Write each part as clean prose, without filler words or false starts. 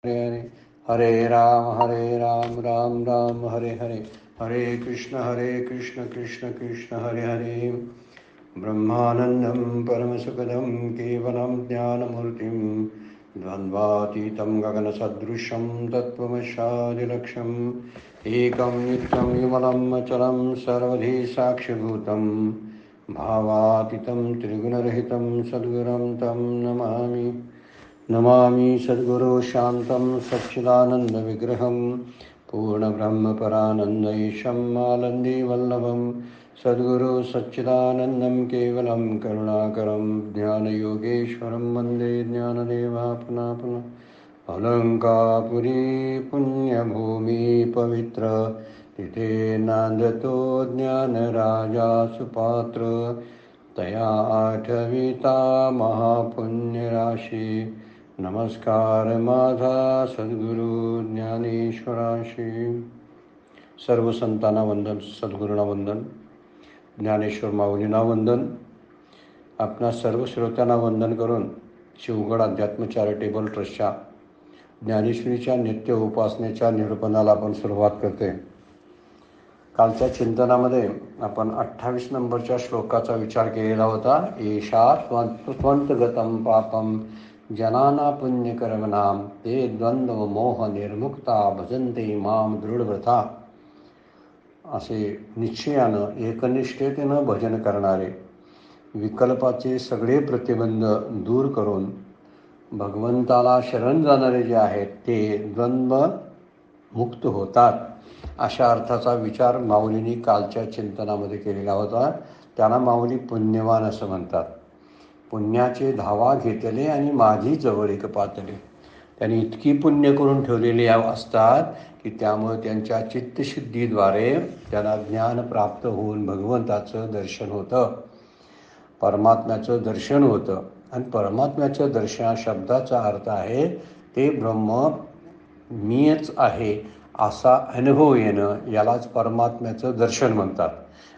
हरे हरे राम राम राम हरे हरे, हरे कृष्ण कृष्ण कृष्ण हरे हरे। ब्रह्मानन्दं परमसुखदं केवलं ज्ञानमूर्तिं द्वन्द्वातीतं गगनसदृशं तत्त्वमशादिलक्ष्यम् एकं नित्यं विमलं अचलं सर्वधी साक्षिभूतं भावातीतं त्रिगुणरहितं सद्गुरुं तं नमामि। नमामि सद्गुरो शान्तं सच्चिदानन्दविग्रहं पूर्णब्रह्मपरानन्दैशम् आनन्दीवल्लभं सद्गुरो सच्चिदानन्दं केवलं करुणाकरं ज्ञानयोगेश्वरं वन्दे ज्ञानदेवापना पुनः। अलङ्कापुरी पुण्यभूमि पवित्र तिथे नांदतो ज्ञानराजा सुपात्र तया आठविता महापुण्यराशी नमस्कार माझा सद्गुरु ज्ञानेश्वराशी। सर्व संतांना वंदन, सद्गुरूंना वंदन, ज्ञानेश्वर माऊलींना वंदन. आपणा सर्व श्रोत्यांना वंदन करून शिवगड अध्यात्म चॅरिटेबल ट्रस्टच्या ज्ञानेश्वरीच्या नित्य उपासनेच्या निरूपणाला आपण सुरुवात करते. कालच्या चिंतनामध्ये आपण 28 नंबरच्या श्लोकाचा विचार केलेला होता. ईशा स्वंतगतम पापम जनाना पुण्यकर्मणाम ते द्वंद्व मोह निर्मुक्ता भजन्ते माम दृढव्रता. असे निश्चयानं एकनिष्ठतेनं भजन करणारे, विकल्पाचे सगळे प्रतिबंध दूर करून भगवंताला शरण जाणारे जे आहेत ते द्वंद्व मुक्त होतात. अशा अर्थाचा विचार माऊलींनी कालच्या चिंतनामध्ये केलेला होता. त्यांना माऊली पुण्यवान असं म्हणतात. पुण्याचे धावा घेतले आणि माझी जवळ एक पातले. त्यांनी इतकी पुण्य करून ठेवलेली असतात की त्यामुळे त्यांच्या चित्तशुद्धीद्वारे त्यांना ज्ञान प्राप्त होऊन भगवंताचं दर्शन होतं, परमात्म्याचं दर्शन होतं. आणि परमात्म्याचं दर्शन शब्दाचा अर्थ आहे ते ब्रह्म मीच आहे असा अनुभव येणं, यालाच परमात्म्याचं दर्शन म्हणतात.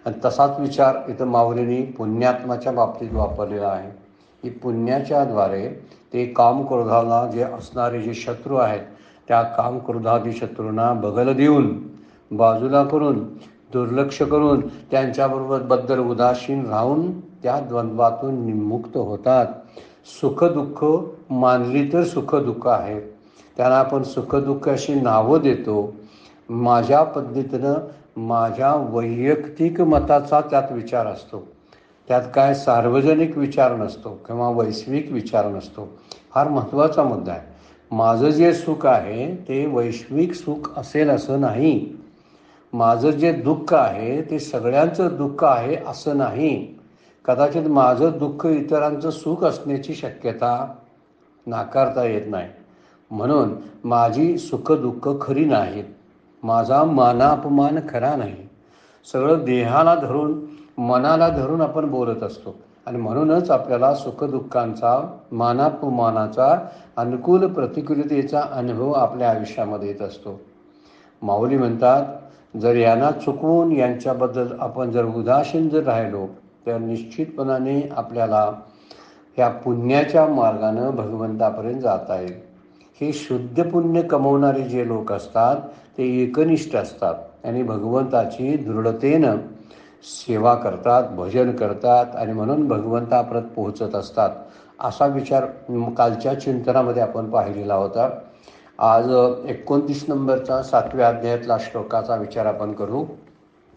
आणि तसाच विचार इथं माऊलींनी पुण्यात्माच्या बाबतीत वापरलेला आहे की पुण्याच्याद्वारे ते कामक्रोधाला जे असणारे जे शत्रू आहेत त्या कामक्रोधादी शत्रूंना बगल देऊन, बाजूला करून, दुर्लक्ष करून त्यांच्याबरोबर बद्दल उदासीन राहून त्या द्वंद्वातून मुक्त होतात. सुखदुःख मानली तर सुखदुःख आहे, त्यांना आपण सुखदुःख अशी नावं देतो. माझ्या पद्धतीनं माझ्या वैयक्तिक मताचा त्यात विचार असतो. त्यात काय सार्वजनिक विचार नसतो किंवा वैश्विक विचार नसतो. फार महत्त्वाचा मुद्दा आहे. माझं जे सुख आहे ते वैश्विक सुख असेल असं नाही. माझं जे दुःख आहे ते सगळ्यांचं दुःख आहे असं नाही. कदाचित माझं दुःख इतरांचं सुख असण्याची शक्यता नाकारता येत नाही. म्हणून माझी सुखदुःख खरी नाहीत, माझा मानापमान खरा नाही. सगळं देहाला धरून, मनाला धरून आपण बोलत असतो. आणि म्हणूनच आपल्याला सुखदुःखांचा, मानापमानाचा, अनुकूल प्रतिकूलतेचा अनुभव आपल्या आयुष्यामध्ये येत असतो. माऊली म्हणतात, जर यांना चुकवून यांच्याबद्दल आपण जर उदासीन जर राहिलो तर निश्चितपणाने आपल्याला ह्या पुण्याच्या मार्गानं भगवंतापर्यंत जाता येईल. हे शुद्ध पुण्य कमवणारे जे लोक असतात ते एकनिष्ठ असतात आणि भगवंताची दृढतेनं सेवा करतात, भजन करतात आणि म्हणून भगवंतापर्यंत पोहोचत असतात. असा विचार कालच्या चिंतनामध्ये आपण पाहिलेला होता. आज 29 नंबरचा 7व्या अध्यायातला श्लोकाचा विचार आपण करू.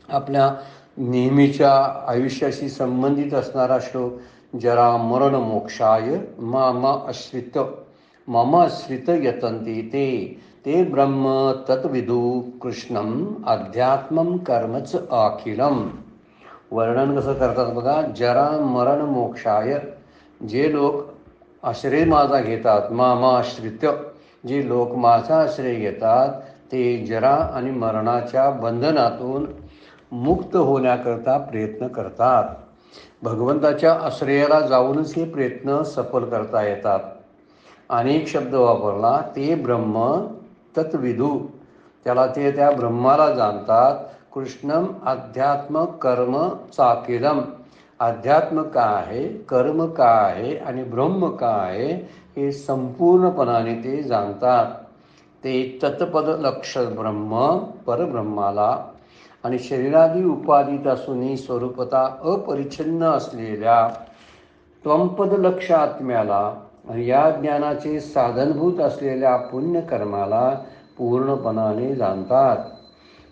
आपल्या नेहमीच्या आयुष्याशी संबंधित असणारा श्लोक. जरा मरण मोक्षाय मम आश्रित यतन्ति ते ब्रह्म तत्विदु कृष्णम अध्यात्मम कर्मच अखिलम. वर्णन कसं करतात बघा. जरा मरण मोक्षाय, जे लोक आश्रय माझा घेतात, आश्रित, जे लोक माझा आश्रय घेतात ते जरा आणि मरणाच्या बंधनातून मुक्त होण्याकरता प्रयत्न करतात. भगवंताच्या आश्रयाला जाऊनच हे प्रयत्न सफल करता येतात. अनेक शब्द वापरला. ते ब्रह्म तत्विदु, त्याला ते त्या ब्रह्माला जाणतात. कृष्णम अध्यात्म कर्म चाकिलम, अध्यात्म काय आहे, कर्म काय आहे आणि ब्रह्म काय आहे हे संपूर्णपणाने ते जाणतात. ते तत्पद लक्ष ब्रह्म परब्रह्माला आणि शरीरादी उपाधीत असूनही स्वरूपता अपरिच्छिन्न असलेल्या त्वंपद लक्ष आत्म्याला आणि या ज्ञानाचे साधनभूत असलेल्या पुण्यकर्माला पूर्णपणाने जाणतात.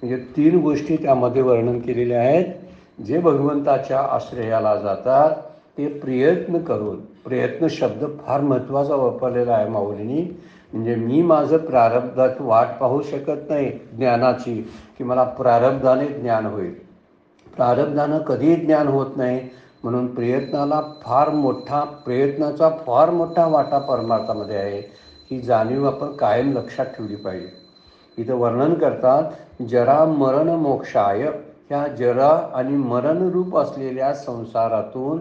म्हणजे 3 गोष्टी त्यामध्ये वर्णन केलेल्या आहेत. जे भगवंताच्या आश्रयाला जातात ते प्रयत्न करून, प्रयत्न शब्द फार महत्त्वाचा वापरलेला आहे माऊलींनी. म्हणजे मी माझं प्रारब्धात वाट पाहू शकत नाही ज्ञानाची, की मला प्रारब्धाने ज्ञान होईल. प्रारब्धानं कधीही ज्ञान होत नाही. म्हणून प्रयत्नाचा फार मोठा वाटा परमार्थामध्ये आहे. ही जाणीव आपण कायम लक्षात ठेवली पाहिजे. इथं वर्णन करतात जरा मरण मोक्षाय, ह्या जरा आणि मरणरूप असलेल्या संसारातून,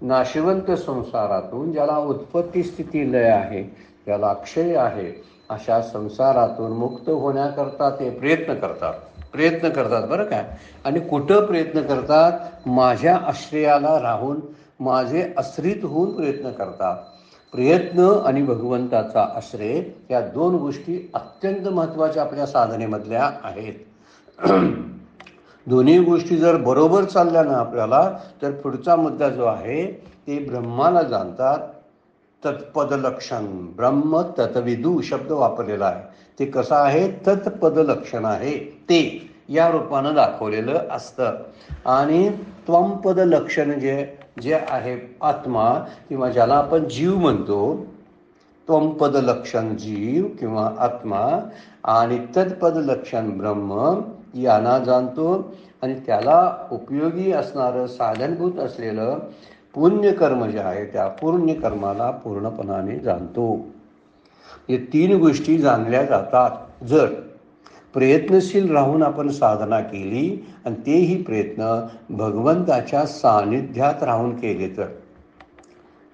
नाशवंत संसारातून, ज्याला उत्पत्ती स्थिती लय आहे, ज्याला क्षय आहे, अशा संसारातून मुक्त होण्याकरता ते प्रयत्न करतात बरं काय. आणि कुठं प्रयत्न करतात? माझ्या आश्रयाला राहून, माझे आश्रित होऊन प्रयत्न करतात. प्रयत्न आणि भगवंताचा आश्रय या 2 गोष्टी अत्यंत महत्त्वाच्या आपल्या साधनेमधल्या आहेत. दोन्ही गोष्टी जर बरोबर चालल्या ना आपल्याला, तर पुढचा मुद्दा जो आहे ते ब्रह्माला जाणतात. तत्पद लक्षण ब्रह्म तत्विदू शब्द वापरलेला आहे. ते कसं आहे? तत्पद लक्षण आहे, ते या रूपानं दाखवलेलं असतं. आणि त्वंपद लक्षण जे आहे आत्मा, किंवा ज्याला आपण जीव म्हणतो, त्वंपद लक्षण जीव किंवा आत्मा आणि तत्पद लक्षण ब्रह्म यांना जाणतो. आणि त्याला उपयोगी असणारं साधनभूत असलेलं पुण्यकर्म जे आहे त्या पुण्यकर्माला पूर्णपणाने जाणतो. हे 3 गोष्टी जाणल्या जातात जर प्रयत्नशील राहून आपण साधना केली, आणि तेही प्रयत्न भगवंताच्या सानिध्यात राहून केले तर.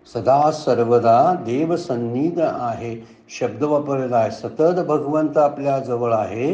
सदा सर्वदा देवसन्निध आहे शब्द वापरलेला आहे. सतत भगवंत आपल्या जवळ आहे,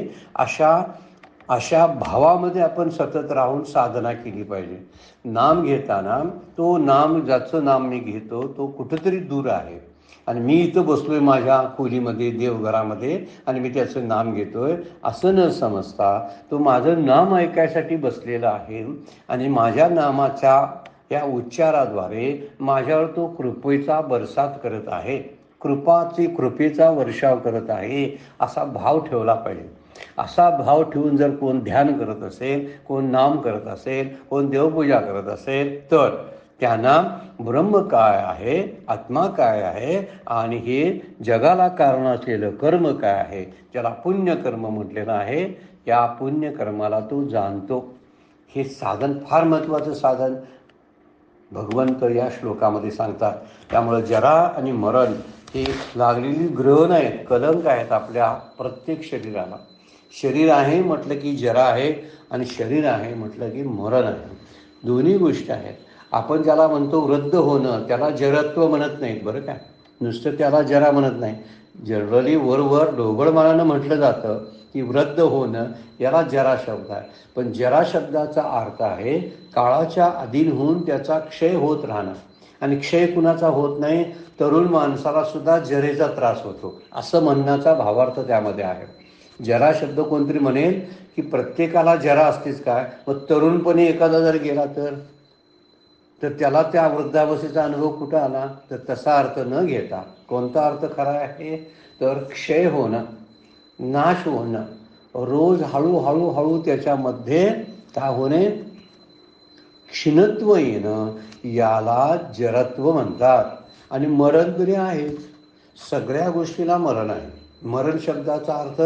अशा भावामध्ये आपण सतत राहून साधना केली पाहिजे. नाम घेताना तो नाम, ज्याचं नाम मी घेतो तो कुठंतरी दूर आहे, आणि मी इथं बसलोय माझ्या खोलीमध्ये, देवघरामध्ये, आणि मी त्याचं नाम घेतोय असं न समजता तो माझं नाम ऐकायसाठी बसलेला आहे. आणि माझ्या नामाच्या या उच्चाराद्वारे माझ्यावर तो कृपेचा बरसात करत आहे, कृपेचा वर्षाव करत आहे, असा भाव ठेवला पाहिजे. असा भाव ठेवून जर कोण ध्यान करत असेल, कोण नाम करत असेल, कोण देवपूजा करत असेल, तर त्यांना ब्रह्म काय आहे, आत्मा काय आहे, आणि हे जगाला कारण असलेलं कर्म काय आहे, ज्याला पुण्यकर्म म्हटलेलं आहे, या पुण्यकर्माला तो जाणतो. हे साधन फार महत्त्वाचं साधन भगवंत या श्लोकामध्ये सांगतात. त्यामुळं जरा आणि मरण हे लागलेली ग्रहण आहेत, कलंक आहेत आपल्या प्रत्येक शरीराला. शरीर आहे म्हटलं की जरा आहे, आणि शरीर आहे म्हटलं की मरण आहे. दोन्ही गोष्टी आहेत. आपण ज्याला म्हणतो वृद्ध होणं, त्याला जरत्व म्हणत नाहीत बरं काय, नुसतं त्याला जरा म्हणत नाही. जनरली वर ढोबळमानानं म्हटलं जातं की वृद्ध होणं, याला जरा शब्द आहे. पण जरा शब्दाचा अर्थ आहे काळाच्या अधीन होऊन त्याचा क्षय होत राहणं. आणि क्षय कुणाचा होत नाही? तरुण माणसाला सुद्धा जरेचा त्रास होतो, असं म्हणण्याचा भावार्थ त्यामध्ये आहे. जरा शब्द कोणतरी म्हणेल की प्रत्येकाला जरा असतेच काय, मग तरुणपणी एखादा जर गेला तर त्याला त्या वृद्धावस्थेचा अनुभव कुठं आला? तर तसा अर्थ न घेता कोणता अर्थ खरा आहे? तर क्षय होणं, नाश होणं, रोज हळूहळू त्याच्यामध्ये काय होणे? क्षीणत्व येणं, याला जरत्व म्हणतात. आणि मरण तरी आहे, सगळ्या गोष्टीला मरण आहे. मरण शब्दाचा अर्थ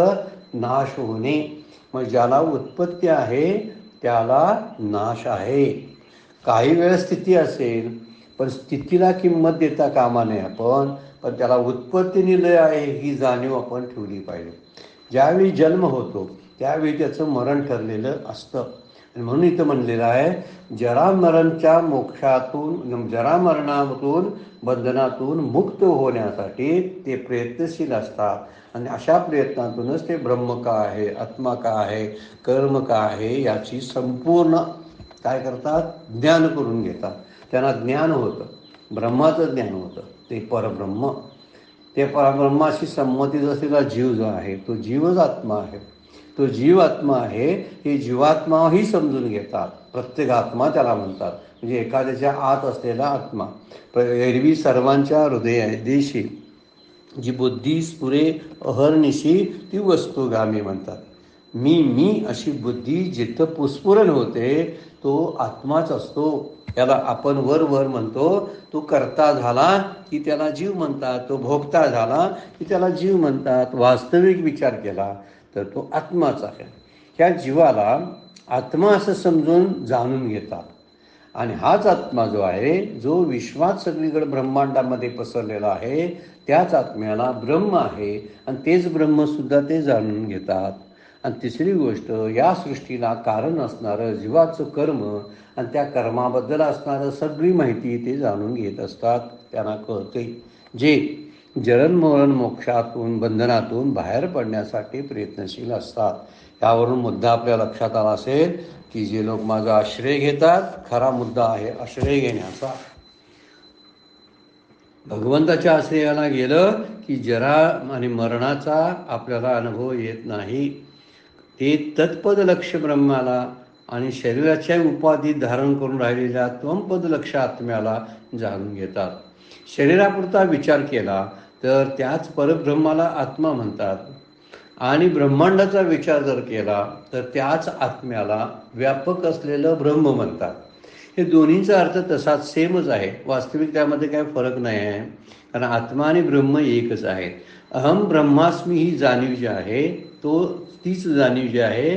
नाश होणे. मग ज्याला उत्पत्ती आहे त्याला नाश आहे. काही वेळ स्थिती असेल, पण स्थितीला किंमत देता कामा नये आपण, पण त्याला उत्पत्ती निलय आहे ही जाणीव आपण ठेवली पाहिजे. ज्यावेळी जन्म होतो त्यावेळी त्याचं मरण ठरलेलं असतं. आणि म्हणून इथं म्हणलेलं आहे जरामरणातून बंधनातून मुक्त होण्यासाठी ते प्रयत्नशील असतात. आणि अशा प्रयत्नातूनच ते ब्रह्म काय आहे, आत्मा काय आहे, कर्म काय आहे याची संपूर्ण काय करतात? ज्ञान करून घेतात. त्यांना ज्ञान होतं, ब्रह्माचं ज्ञान होतं, ते परब्रह्म. ते परब्रह्माशी संमतीत असलेला जीव जो आहे तो जीवच आत्मा आहे. तो जीव आत्मा आहे हे जीवात्माही समजून घेतात. प्रत्येक आत्मा त्याला म्हणतात. म्हणजे एखाद्याच्या आत असलेला आत्मा. एरवी सर्वांच्या हृदयादेशी जी बुद्धी स्फुरे अहर्निशी ती वस्तुगामी म्हणतात. मी अशी बुद्धी जिथं पुस्फुरण होते तो आत्माच असतो. त्याला आपण वर म्हणतो. तो कर्ता झाला की त्याला जीव म्हणतात. तो भोगता झाला की त्याला जीव म्हणतात. वास्तविक विचार केला तर तो आत्माच आहे. ह्या जीवाला आत्मा असं समजून जाणून घेतात. आणि हाच आत्मा जो आहे जो विश्वात सगळीकडे ब्रह्मांडामध्ये पसरलेला आहे त्याच आत्म्याला ब्रह्म आहे आणि तेच ब्रह्मसुद्धा ते जाणून घेतात. आणि तिसरी गोष्ट, या सृष्टीला कारण असणारं जीवाचं कर्म आणि त्या कर्माबद्दल असणारं सगळी माहिती ते जाणून घेत असतात. त्यांना कळते. जे जन्ममरण मोक्षातून बंधनातून बाहेर पडण्यासाठी प्रयत्नशील असतात. यावरून मुद्दा आपल्या लक्षात आला असेल की जे लोक माझा आश्रय घेतात, खरा मुद्दा आहे आश्रय घेण्याचा. भगवंताच्या आश्रयाला गेलं की जरा आणि मरणाचा आपल्याला अनुभव येत नाही. ते तत्पद लक्ष ब्रह्माला आणि शरीराच्या उपाधी धारण करून राहिलेल्या त्वंपद लक्ष आत्म्याला जाणून घेतात. शरीरापुरता विचार केला तर त्याच परब्रह्माला आत्मा म्हणतात. आणि ब्रह्मांडाचा विचार जर केला तर त्याच आत्म्याला व्यापक असलेलं ब्रह्म म्हणतात. हे दोन्हीचा अर्थ तसाच सेमच आहे. वास्तविक त्यामध्ये काही फरक नाही आहे. कारण आत्मा आणि ब्रह्म एकच आहे. अहम ब्रह्मास्मी ही जाणीव जी आहे तीच जाणीव जी आहे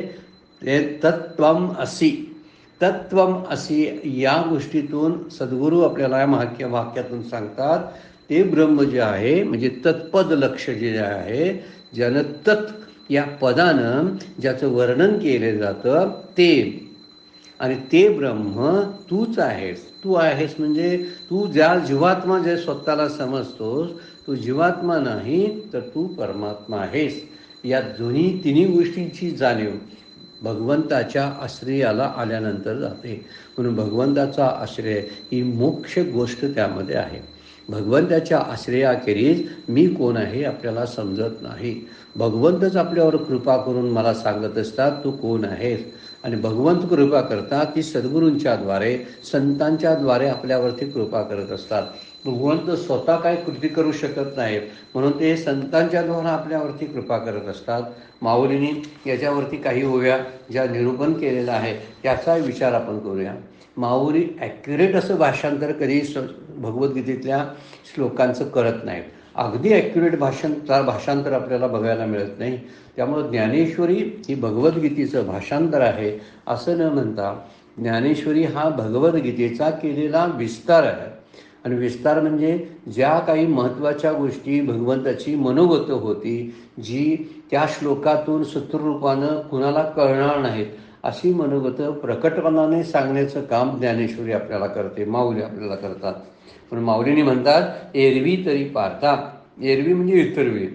ते तत्त्वम असी या गोष्टीतून सद्गुरू आपल्याला या वाक्यातून सांगतात. ते ब्रह्म जे आहे म्हणजे तत्पद लक्ष जे आहे ज्यानं तत् या पदानं ज्याचं वर्णन केलं जातं ते. आणि ते ब्रह्म तूच आहेस. तू आहेस म्हणजे तू ज्या जीवात्मा जे स्वतःला समजतोस तू जीवात्मा नाही तर तू परमात्मा आहेस. या तिन्ही गोष्टींची जाणीव भगवंताच्या आश्रयाला आल्यानंतर जाते. म्हणून भगवंताचा आश्रय ही मोक्ष गोष्ट त्यामध्ये आहे. भगवंताच्या आश्रयाखेरीज मी कोण आहे आपल्याला समजत नाही. भगवंतच आपल्यावर कृपा करून मला सांगत असतात तू कोण आहेस. आणि भगवंत कृपा करतात ती सद्गुरूंच्या द्वारे संतांच्या द्वारे आपल्यावरती कृपा करत असतात. भगवंत स्वतः काय कृती करू शकत नाहीत म्हणून ते संतांच्या द्वारा आपल्यावरती कृपा करत असतात. माऊलींनी याच्यावरती काही ओव्या ज्या निरूपण केलेला आहे त्याचा विचार आपण करूया. माऊली ॲक्युरेट असं भाषांतर कधी भगवद्गीतेतल्या श्लोकांचं करत नाहीत. अगदी ॲक्युरेट भाषांतर आपल्याला बघायला मिळत नाही. त्यामुळं ज्ञानेश्वरी ही भगवद्गीतेचं भाषांतर आहे असं न म्हणता ज्ञानेश्वरी हा भगवद्गीतेचा केलेला विस्तार आहे. आणि विस्तार म्हणजे ज्या काही महत्त्वाच्या गोष्टी भगवंताची मनोगत होती जी त्या श्लोकातून सूत्ररूपानं कुणाला कळणार नाहीत अशी मनोगत प्रकटपणाने सांगण्याचं काम ज्ञानेश्वरी आपल्याला करते, माऊली आपल्याला करतात. पण माऊलींनी म्हणतात एरवी तरी पारता. एरवी म्हणजे इतर वेळी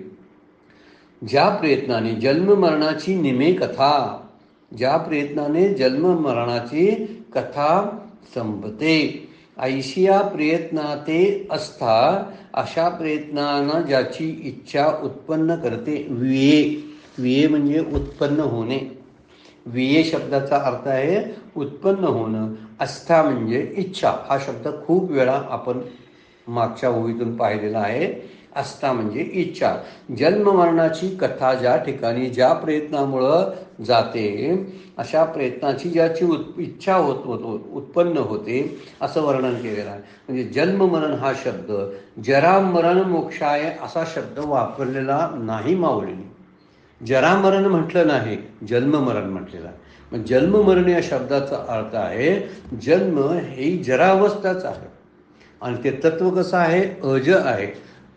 ज्या प्रयत्नाने जन्ममरणाची निमे कथा, ज्या प्रयत्नाने जन्ममरणाची कथा संपते ऐशिया प्रयत्नाते असता अशा प्रयत्नांना ज्याची इच्छा उत्पन्न करते. विये म्हणजे उत्पन्न होणे. विये शब्दाचा अर्थ आहे उत्पन्न होणं. आस्था म्हणजे इच्छा. हा शब्द खूप वेळा आपण मागच्या ओळीतून पाहिलेला आहे. आस्था म्हणजे इच्छा. जन्ममरणाची कथा ज्या ठिकाणी ज्या प्रयत्नामुळं जाते अशा प्रयत्नाची ज्याची इच्छा उत्पन्न होते असं वर्णन केलेलं आहे. म्हणजे जन्ममरण हा शब्द जरामरण मोक्षाय असा शब्द वापरलेला नाही माऊलीने. जरामरण म्हटलं नाही, जन्ममरण म्हटलेलं आहे. मग जन्ममरण या शब्दाचा अर्थ आहे जन्म ही जरावस्थाच आहे. आणि ते तत्व कसं आहे अज आहे.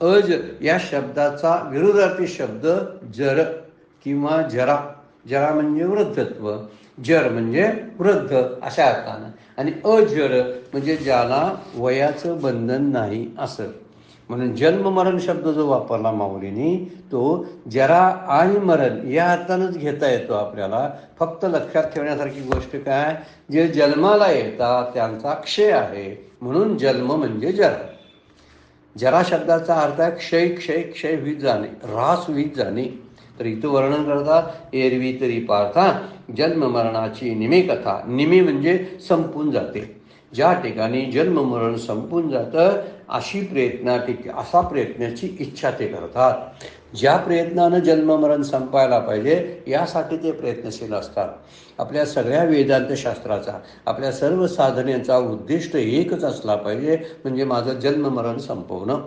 अज या शब्दाचा विरोधार्थी शब्द जर किंवा जरा. जरा म्हणजे वृद्धत्व, जर म्हणजे वृद्ध अशा अर्थानं. आणि अजर म्हणजे ज्याला वयाचं बंधन नाही असं. म्हणून जन्म मरण शब्द जो वापरला माऊलींनी तो जरा आणि मरण या अर्थानंच घेता येतो आपल्याला. फक्त लक्षात ठेवण्यासारखी गोष्ट काय, जे जन्माला येतात त्यांचा क्षय आहे म्हणून जन्म म्हणजे जरा. जरा शब्दाचा अर्थ आहे क्षय क्षय क्षय होत जाणे, ऱ्हास होत जाणे. तर इथं वर्णन करतात एरवी तरी पार्था जन्म मरणाची निमे कथा. निमे म्हणजे संपून जाते. ज्या ठिकाणी जन्म मरण संपून जातं असा प्रयत्नाची इच्छा ते करतात. ज्या प्रयत्नानं जन्ममरण संपायला पाहिजे यासाठी ते प्रयत्नशील असतात. आपल्या सगळ्या वेदांत शास्त्राचा, आपल्या सर्व साधनेचा उद्दिष्ट एकच असला पाहिजे, म्हणजे माझं जन्ममरण संपवणं.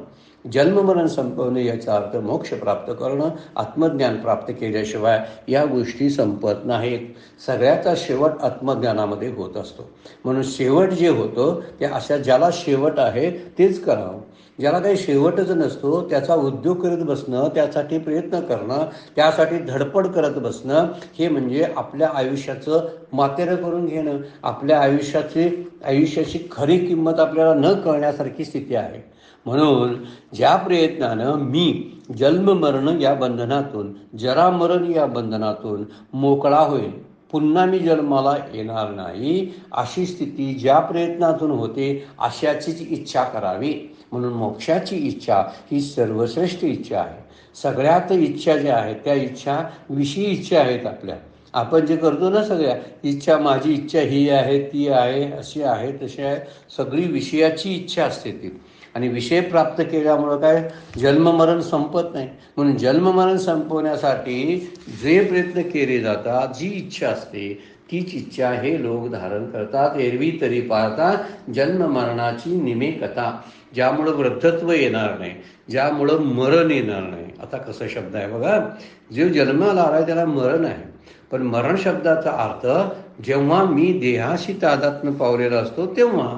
जन्ममरण संपवणे याचा अर्थ मोक्ष प्राप्त करणं, आत्मज्ञान प्राप्त केल्याशिवाय या गोष्टी संपत नाहीत. सगळ्याचा शेवट आत्मज्ञानामध्ये होत असतो. म्हणून शेवट जे होतं ते अशा ज्याला शेवट आहे तेच करावं. ज्याला काही शेवटच नसतो त्याचा उद्योग करत बसणं, त्यासाठी प्रयत्न करणं, त्यासाठी धडपड करत बसणं, हे म्हणजे आपल्या आयुष्याचं मातेरं करून घेणं. आपल्या आयुष्याची खरी किंमत आपल्याला न कळण्यासारखी स्थिती आहे. म्हणून ज्या प्रयत्नानं मी जन्ममरण या बंधनातून, जरामरण या बंधनातून मोकळा होईल, पुन्हा मी जन्माला येणार नाही, अशी स्थिती ज्या प्रयत्नातून होते अशाचीच इच्छा करावी. म्हणून मोक्षाची इच्छा ही सर्वश्रेष्ठ इच्छा आहे. सगळ्यात इच्छा ज्या आहेत त्या इच्छा विषयी इच्छा आहेत. आपल्या आपण जे करतो ना सगळ्या इच्छा, माझी इच्छा ही आहे, ती आहे, अशी आहे, तशी आहे, सगळी विषयाची इच्छा असते ती. आणि विषय प्राप्त केल्यामुळं काय जन्ममरण संपत नाही. म्हणून जन्ममरण संपवण्यासाठी जे प्रयत्न केले जातात, जी इच्छा असते तीच इच्छा हे लोक धारण करतात. एरवी तरी पाहता जन्ममरणाची निमे कथा. ज्यामुळं वृद्धत्व येणार नाही, ज्यामुळं मरण येणार नाही. आता कसं शब्द आहे बघा, जे जन्माला आला त्याला मरण आहे, पण मरण शब्दाचा अर्थ जेव्हा मी देहाशी तादात्म्य पावलेला असतो तेव्हा.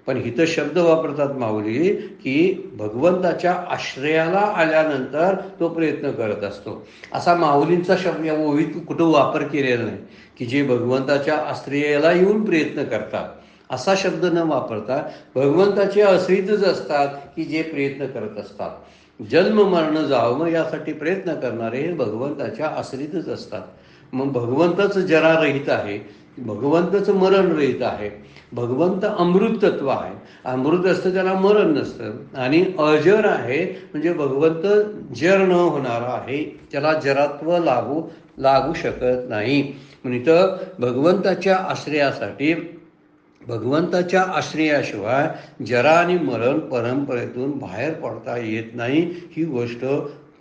पण इथं शब्द वापरतात माऊली की भगवंताच्या आश्रयाला आल्यानंतर तो प्रयत्न करत असतो. असा माऊलींचा शब्द या ओवीत कुठं वापर केलेला नाही की जे भगवंताच्या आश्रयाला येऊन प्रयत्न करतात, असा शब्द न वापरता भगवंताचे आश्रितच असतात की जे प्रयत्न करत असतात. जन्म मरण जावं यासाठी प्रयत्न करणारे हे भगवंताच्या आश्रितच असतात. मग भगवंतच जरारहित आहे, भगवंतच मरण रहित आहे. भगवंत अमृत तत्व आहे, अमृत असतं त्याला मरण नसतं. आणि अजर आहे म्हणजे भगवंत जर न होणारा आहे, त्याला जरात्व लागू शकत नाही. म्हणून इथं भगवंताच्या आश्रयाशिवाय जरा आणि मरण परंपरेतून बाहेर पडता येत नाही. ही गोष्ट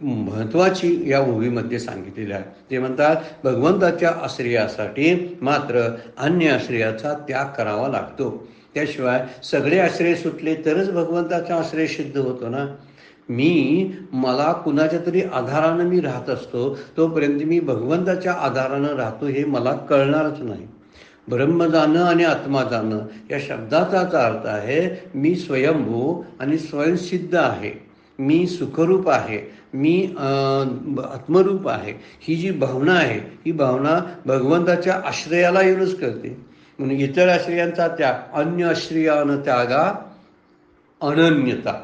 महत्त्वाची या ओवीमध्ये सांगितलेली आहे. ते म्हणतात भगवंताच्या आश्रयासाठी मात्र अन्य आश्रयाचा त्याग करावा लागतो. त्याशिवाय सगळे आश्रय सुटले तरच भगवंताचा आश्रय सिद्ध होतो ना. मला कुणाच्या तरी आधारानं मी राहत असतो, तोपर्यंत मी भगवंताच्या आधारानं राहतो हे मला कळणारच नाही. ब्रह्म जाणं आणि आत्मा जाणं या शब्दाचाच अर्थ आहे मी स्वयंभू आणि स्वयंसिद्ध आहे, मी सुखरूप आहे, मी आत्मरूप आहे. ही जी भावना आहे ही भावना भगवंताच्या आश्रयाला येऊनच करते. म्हणून इतर आश्रयांचा त्याग, अन्य आश्रयानं त्यागा अनन्यता.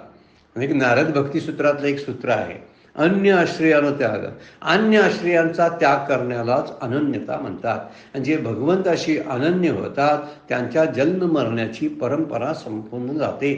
म्हणजे नारद भक्तिसूत्रातलं एक सूत्र आहे, अन्य आश्रयानं त्याग. अन्य आश्रयांचा त्याग करण्यालाच अनन्यता म्हणतात. आणि जे भगवंताशी अनन्य होतात त्यांच्या जन्म मरण्याची परंपरा संपून जाते.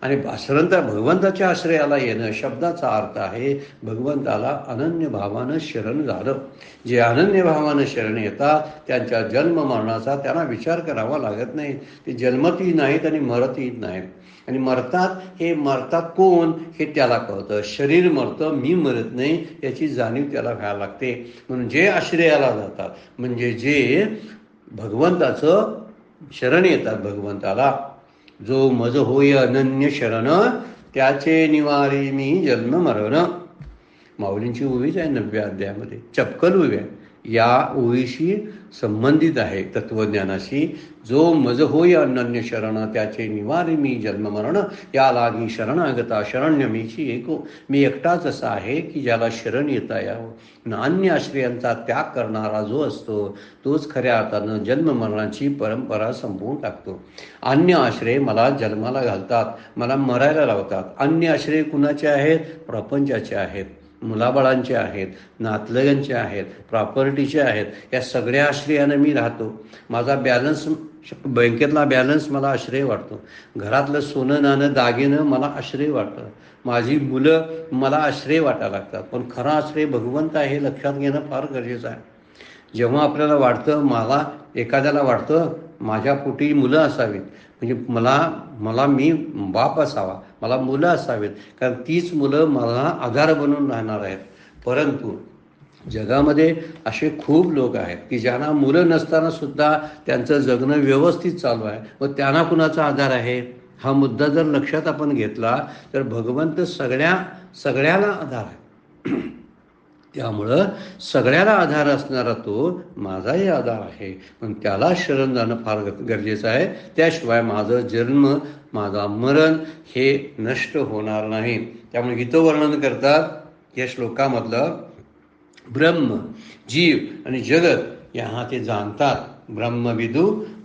आणि भगवंताच्या आश्रयाला येणं शब्दाचा अर्थ आहे भगवंताला अनन्य भावानं शरण झालं. जे अनन्य भावानं शरण येतात त्यांच्या जन्म मरणाचा त्यांना विचार करावा लागत नाही. ते जन्मतही नाहीत आणि मरतही नाहीत. आणि मरतात कोण हे त्याला कळतं. शरीर मरतं, मी मरत नाही याची जाणीव त्याला व्हायला लागते. म्हणून जे आश्रयाला जातात म्हणजे जे भगवंताचं शरण येतात, भगवंताला जो मज होय अनन्य शरण त्याचे निवारी मी जन्म मरण. माऊलींची ओवीच आहे 9व्या अध्यायामध्ये, चपकल ओवी आहे. या ओवीशी संबंधित आहे तत्वज्ञानाशी. जो मज होय अनन्य शरण त्याचे निवारी मी जन्म मरण, या लागी शरणागता शरण्य मीची एको. मी एकटाच असा आहे की ज्याला शरण येता यावं. अन्य आश्रयांचा त्याग करणारा जो असतो तोच खऱ्या अर्थानं जन्म मरणाची परंपरा संपवून टाकतो. अन्य आश्रय मला जन्माला घालतात, मला मरायला लावतात. अन्य आश्रय कुणाचे आहेत? प्रपंचाचे आहेत, मुलाबाळांचे आहेत, नातलगांचे आहेत, प्रॉपर्टीचे आहेत. या सगळ्या आश्रयानं मी राहतो. माझा बॅलन्स बँकेतला बॅलन्स मला आश्रय वाटतो, घरातलं सोनं नाणं दागिनं मला आश्रय वाटतं, माझी मुलं मला आश्रय वाटायला लागतात. पण खरा आश्रय भगवंत आहे हे लक्षात घेणं फार गरजेचं आहे. जेव्हा आपल्याला वाटतं, एखाद्याला वाटतं माझ्या पोटी मुलं असावीत, म्हणजे मला मी बाप असावा, मला मुलं असावीत, कारण तीच मुलं मला आधार बनून राहणार आहेत. परंतु जगामध्ये असे खूप लोक आहेत की ज्यांना मुलं नसताना सुद्धा त्यांचं जगणं व्यवस्थित चालू आहे, व त्यांना कुणाचा आधार आहे. हा मुद्दा जर लक्षात आपण घेतला तर भगवंत सगळ्याला आधार आहे. त्यामुळं सगळ्याला आधार असणारा तो माझाही आधार आहे, पण त्याला शरण जाणं फार गरजेचं आहे. त्याशिवाय माझं जन्म माझा मरण हे नष्ट होणार नाही. त्यामुळे गीतं वर्णन करतात या श्लोकामधलं, ब्रह्म जीव आणि जगत यांना ते जाणतात.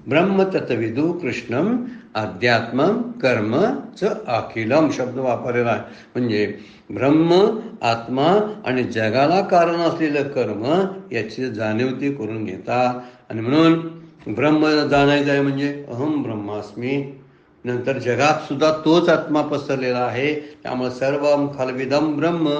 ब्रह्मतत्विदु कृष्णम अध्यात्म कर्म च अखिलम शब्द वापरलेला आहे. म्हणजे ब्रह्म, आत्मा आणि जगाला कारण असलेलं कर्म याची जाणीव ते करून घेतात. आणि म्हणून ब्रह्म जाणायचं आहे म्हणजे अहम ब्रह्मास्मी. नंतर जगात सुद्धा तोच आत्मा पसरलेला आहे. त्यामुळे सर्वम खलविदम ब्रह्म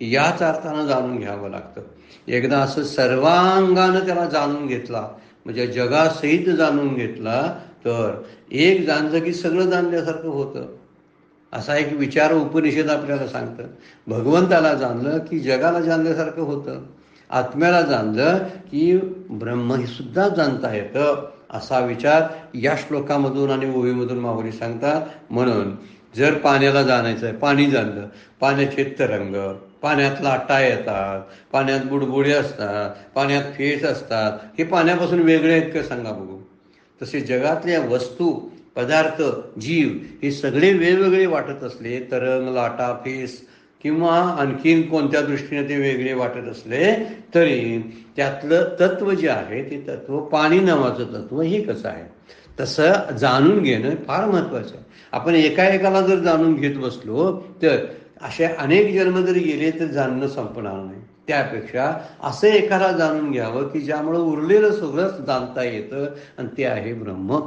याच अर्थानं जाणून घ्यावं लागतं. एकदा असं सर्वांगानं त्याला जाणून घेतला, म्हणजे जगासहित जाणून घेतला, तर एक जाणलं की सगळं जाणल्यासारखं होतं. असा एक विचार उपनिषद आपल्याला सांगतं. भगवंताला जाणलं की जगाला जाणल्यासारखं होतं. आत्म्याला जाणलं की ब्रह्म ही सुद्धा जाणता येतं. असा विचार या श्लोकामधून आणि ओवीमधून माऊली सांगतात. म्हणून जर पाण्याला जाणायचं आहे, पाणी जाणलं, पाण्याचे तरंग, पाण्यात लाटा येतात, पाण्यात बुडबुडे असतात, पाण्यात फेस असतात, हे पाण्यापासून वेगळे आहेत का सांगा बघू. तसे जगातल्या वस्तू, पदार्थ, जीव हे सगळे वेगवेगळे वाटत असले, तरंग, लाटा, फेस किंवा आणखीन कोणत्या दृष्टीने ते वेगळे वाटत असले तरी त्यातलं तत्व जे आहे ते तत्व, पाणी नावाचं तत्व हे कसं आहे, तसं जाणून घेणं फार महत्त्वाचं आहे. आपण एकाला जर जाणून घेत बसलो तर असे अनेक जन्म जरी गेले तर जाणणं संपणार नाही. त्यापेक्षा असं एकाला जाणून घ्यावं की ज्यामुळं उरलेलं सगळंच जाणता येतं, आणि ते आहे ब्रह्म.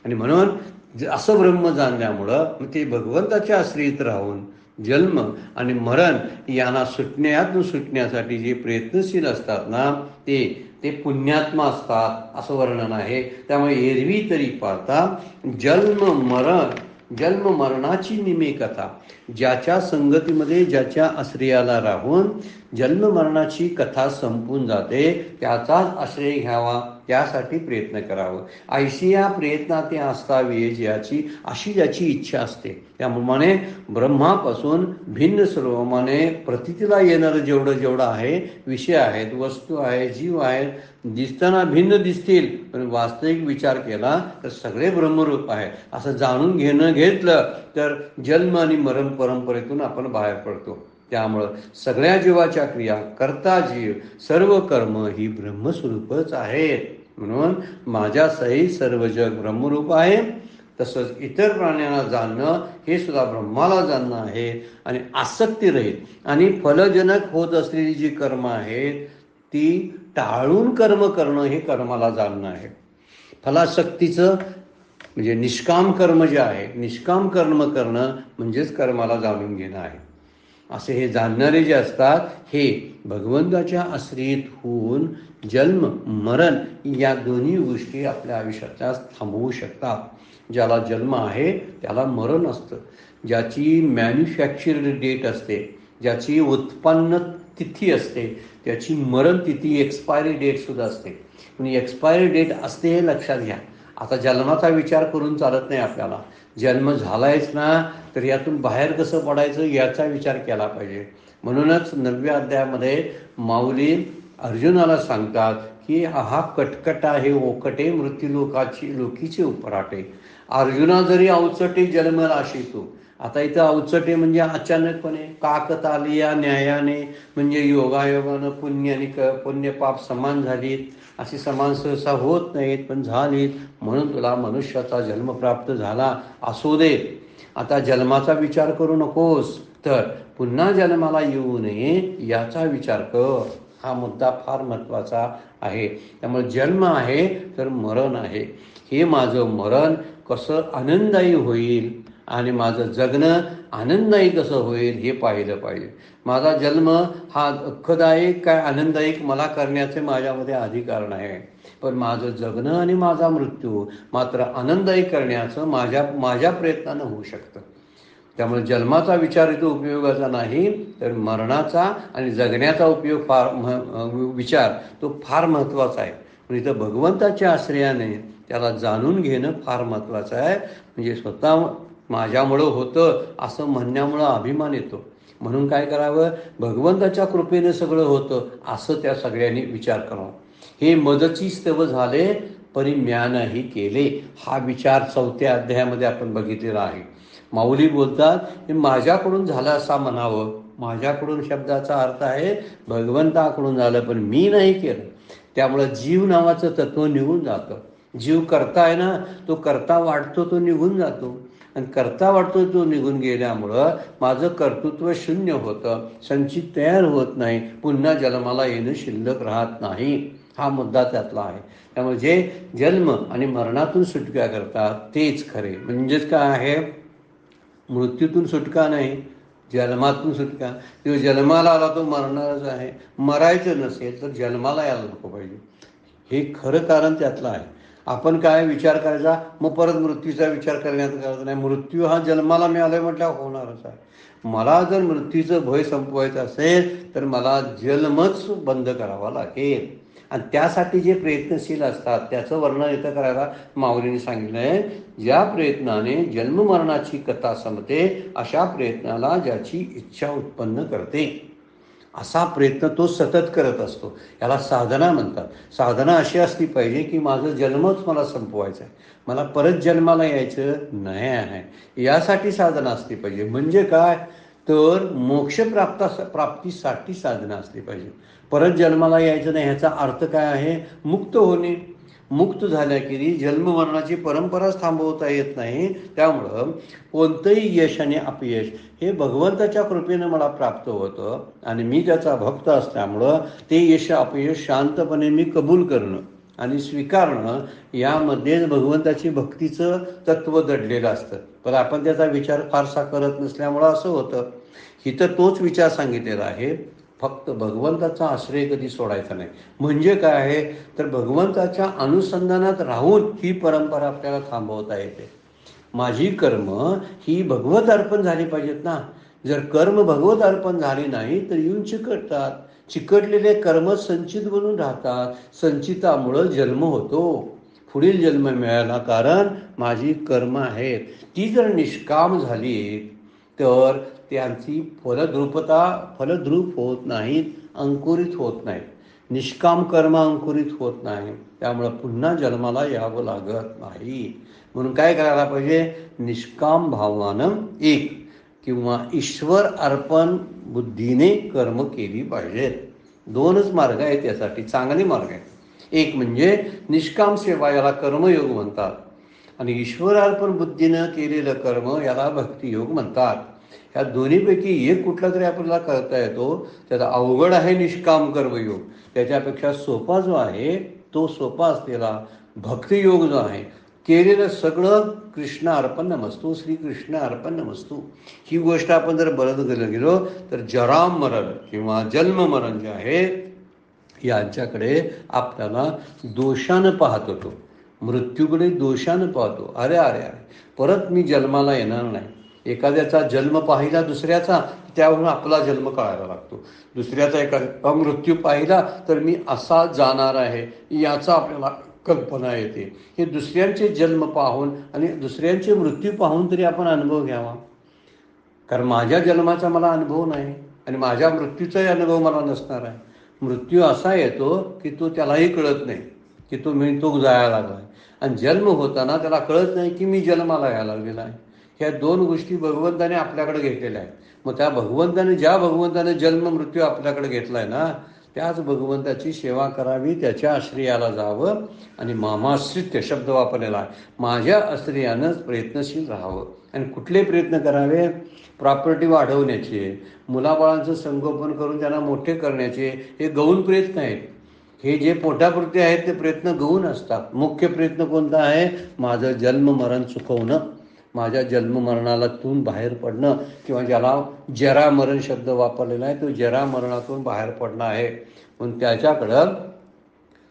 आणि म्हणून असं ब्रह्म जाणल्यामुळं ते भगवंताच्या आश्रयित राहून जन्म आणि मरण यांना सुटण्यासाठी जे प्रयत्नशील असतात ना, ते पुण्यात्मा असतात असं वर्णन आहे. त्यामुळे एरवी तरी पाहता जन्म मरणाची निमे कथा, ज्याच्या संगतीमध्ये ज्याच्या आश्रयाला राहून जन्म मरणाची कथा संपून जाते, त्याचाच आश्रय घ्यावा, त्यासाठी प्रयत्न करावं. ऐशिया प्रयत्नात असतावे ज्याची इच्छा असते. त्याप्रमाणे ब्रह्मापासून भिन्न सर्वमाने प्रतितीला येणारं जेवढं आहे, विषय आहेत, वस्तू आहे, जीव आहेत, दिसताना भिन्न दिसतील, पण वास्तविक विचार केला तर सगळे ब्रह्मरूप आहे असं जाणून घेतलं तर जन्म आणि मरण परंपरेतून आपण बाहेर पडतो. त्यामुळं सगळ्या जीवाच्या क्रिया करता जीव, सर्व कर्म ही ब्रह्मस्वरूपच आहेत. म्हणून माझ्यासहित सर्व जग ब्रह्मरूप आहे. तसंच इतर प्राण्यांना जाणणं हे सुद्धा ब्रह्माला जाणणं आहे. आणि आसक्ती रहित आणि फलजनक होत असलेली जी कर्म आहेत ती टाळून कर्म करणं हे कर्माला जाणणं आहे. फलासक्तीचं म्हणजे निष्काम कर्म जे आहे, निष्काम कर्म करणं म्हणजेच कर्माला जाणून घेणं आहे. असे हे जाणणारे जे असतात हे भगवंताच्या आश्रयित होऊन जन्म मरण या दोन्ही गोष्टी आपल्या आयुष्याच्या थांबवू शकतात. ज्याला जन्म आहे त्याला मरण असतं. ज्याची मॅन्युफॅक्चर्ड डेट असते, ज्याची उत्पन्न तिथी असते, त्याची मरण तिथी एक्सपायरी डेटसुद्धा असते. आणि एक्सपायरी डेट असते हे लक्षात घ्या. आता जन्माचा विचार करून चालत नाही आपल्याला. जन्म झालायच ना, तर यातून बाहेर कसं पडायचं याचा विचार केला पाहिजे. म्हणूनच 9व्या अध्यायामध्ये माऊली अर्जुनाला सांगतात की हा कटकटा हे ओकटे लोकीचे उपराटे. अर्जुना जरी अवचटे जन्मला अशितो. आता इथं अवचटे म्हणजे अचानकपणे, काकतालीया न्यायाने, म्हणजे योगायोगानं पुण्य पाप समान झालीत. अशी समान सहसा होत नाहीत, पण झालीत म्हणून तुला मनुष्याचा जन्म प्राप्त झाला. असू दे, आता जन्माचा विचार करू नकोस, तर पुन्हा जन्माला येऊ नये याचा विचार कर. हा मुद्दा फार महत्त्वाचा आहे. त्यामुळे जन्म आहे तर मरण आहे. हे माझं मरण कसं आनंददायी होईल आणि माझं जगणं आनंददायी कसं होईल हे पाहिलं पाहिजे. माझा जन्म हा दुःखदायक काय आनंददायक मला करण्याचे माझ्यामध्ये अधिकार नाही, पण माझं जगणं आणि माझा मृत्यू मात्र आनंददायी करण्याचं माझ्या प्रयत्नानं होऊ शकतं. त्यामुळे जन्माचा विचार इथं उपयोगाचा नाही, तर मरणाचा आणि जगण्याचा उपयोग विचार तो फार महत्त्वाचा आहे. पण इथं भगवंताच्या आश्रयाने त्याला जाणून घेणं फार महत्त्वाचं आहे. म्हणजे स्वतः माझ्यामुळं होतं असं म्हणण्यामुळं अभिमान येतो. म्हणून काय करावं, भगवंताच्या कृपेने सगळं होतं असं त्या सगळ्यांनी विचार करावा. हे मदची स्तव झाले परी म्यानही केले, हा विचार 4थ्या अध्यायामध्ये आपण बघितलेला आहे. माऊली बोलतात हे माझ्याकडून झालं असा म्हणावं. माझ्याकडून शब्दाचा अर्थ आहे भगवंताकडून झालं, पण मी नाही केलं. त्यामुळं जीव नावाचं तत्व निघून जातं. जीव करता आहे ना, तो करता वाटतो तो निघून जातो, आणि करता वाटतो तो निघून गेल्यामुळं माझं कर्तृत्व शून्य होतं, संचित तयार होत नाही, पुन्हा जन्माला येणं शिल्लक राहत नाही. हा मुद्दा त्यातला आहे. त्यामुळे जे जन्म आणि मरणातून सुटका करतात तेच खरे. म्हणजेच काय आहे, मृत्यूतून सुटका नाही, जन्मातून सुटका. तो जन्माला आला तो मरणारच आहे. मरायचं नसेल तर जन्माला यायला नको पाहिजे, हे खरं कारण त्यातलं आहे. आपण काय विचार करायचा, मग परत मृत्यूचा विचार करण्यात गरज नाही. मृत्यू हा जन्माला मिळाला म्हटल्यावर होणारच आहे. मला जर मृत्यूचं भय संपवायचं असेल तर मला जन्मच बंद करावा लागेल, आणि त्यासाठी जे प्रयत्नशील असतात त्याचं वर्णन इथं करायला माऊलींनी सांगितलं आहे. ज्या प्रयत्नाने जन्ममरणाची कथा संपते अशा प्रयत्नाला ज्याची इच्छा उत्पन्न करते, असा प्रयत्न तो सतत करत असतो. याला साधना म्हणतात. साधना अशी असली पाहिजे की माझं जन्मच मला संपवायचा आहे, मला परत जन्माला यायचं नाही आहे, यासाठी साधना असली पाहिजे. म्हणजे काय तर प्राप्तीसाठी साधना असली पाहिजे. परत जन्माला यायचं नाही ह्याचा अर्थ काय आहे, मुक्त होणे. मुक्त झाल्याखेरी जन्ममरणाची परंपराच थांबवता येत नाही. त्यामुळं कोणतंही यश आणि अपयश हे भगवंताच्या कृपेनं मला प्राप्त होतं, आणि मी त्याचा भक्त असल्यामुळं ते यश अपयश शांतपणे मी कबूल करणं आणि स्वीकारणं, यामध्येच भगवंताची भक्तीचं तत्त्व दडलेलं असतं. पण आपण त्याचा विचार फारसा करत नसल्यामुळं असं होतं. इथं तोच विचार सांगितलेला आहे, फक्त भगवंताचा आश्रय कधी सोडायचा नाही. म्हणजे काय आहे तर भगवंताच्या अनुसंधानात राहून ही परंपरा आपल्याला थांबवता येते. माझी कर्म ही भगवत अर्पण झाली पाहिजेत ना. जर कर्म भगवत अर्पण झाली नाही तर येऊन चिकटतात. चिकटलेले कर्म संचित बनून राहतात. संचितामुळं जन्म होतो, पुढील जन्म मिळाला, कारण माझी कर्म आहेत ती जर निष्काम झाली तर त्यांची फलद्रूप होत नाहीत, अंकुरित होत नाहीत. निष्काम कर्म अंकुरित होत नाही, त्यामुळं पुन्हा जन्माला यावं लागत नाही. म्हणून काय करायला पाहिजे, निष्काम भावनानं एक किंवा ईश्वर अर्पण बुद्धीने कर्म केली पाहिजेत. 2च मार्ग आहेत यासाठी, चांगले मार्ग आहेत. एक म्हणजे निष्काम सेवा, याला कर्मयोग म्हणतात, आणि ईश्वर अर्पण बुद्धीनं केलेलं कर्म याला भक्तियोग म्हणतात. ह्या दोन्हीपैकी एक कुठला तरी आपल्याला करता येतो. त्याचा अवघड आहे निष्काम कर्मयोग, त्याच्यापेक्षा सोपा जो आहे तो सोपा असलेला भक्तियोग जो आहे, केलेलं सगळं कृष्ण अर्पण नमस्तू, श्रीकृष्ण अर्पण नमस्तू. ही गोष्ट आपण जर बघत गेलो तर जराम मरण किंवा जन्म मरण जे आहे यांच्याकडे आपल्याला दोषानं पाहत होतो, मृत्यूकडे दोषानं पाहतो. अरे अरे अरे, परत मी जन्माला येणार नाही. एखाद्याचा जन्म पाहिला दुसऱ्याचा, त्यावरून आपला जन्म कळायला लागतो. दुसऱ्याचा एखादा मृत्यू पाहिला तर मी असा जाणार आहे याचा आपल्याला कल्पना येते. हे दुसऱ्यांचे जन्म पाहून आणि दुसऱ्यांचे मृत्यू पाहून तरी आपण अनुभव घ्यावा, कारण माझ्या जन्माचा मला अनुभव नाही आणि माझ्या मृत्यूचाही अनुभव मला नसणार आहे. मृत्यू असा येतो की तो त्यालाही कळत नाही की तो जायला लागला आहे, आणि जन्म होताना त्याला कळत नाही की मी जन्माला यायला लागलेला आहे. ह्या 2 गोष्टी भगवंताने आपल्याकडे घेतलेल्या आहेत. मग त्या ज्या भगवंताने जन्म मृत्यू आपल्याकडे घेतला आहे ना, त्याच भगवंताची सेवा करावी, त्याच्या आश्रयाला जावं आणि मामाश्रित्य शब्द वापरलेला आहे. माझ्या आश्रयानंच प्रयत्नशील राहावं. आणि कुठले प्रयत्न करावे? प्रॉपर्टी वाढवण्याचे, मुलाबाळांचं संगोपन करून त्यांना मोठे करण्याचे, हे गौण प्रयत्न आहेत. हे जे पोटापुरते आहेत ते प्रयत्न गौण असतात. मुख्य प्रयत्न कोणता आहे? माझं जन्ममरण चुकवणं, माझ्या जन्ममरणातून बाहेर पडणं, किंवा ज्याला जरामरण शब्द वापरलेला आहे तो जरामरणातून बाहेर पडणं आहे. म्हणून त्याच्याकडं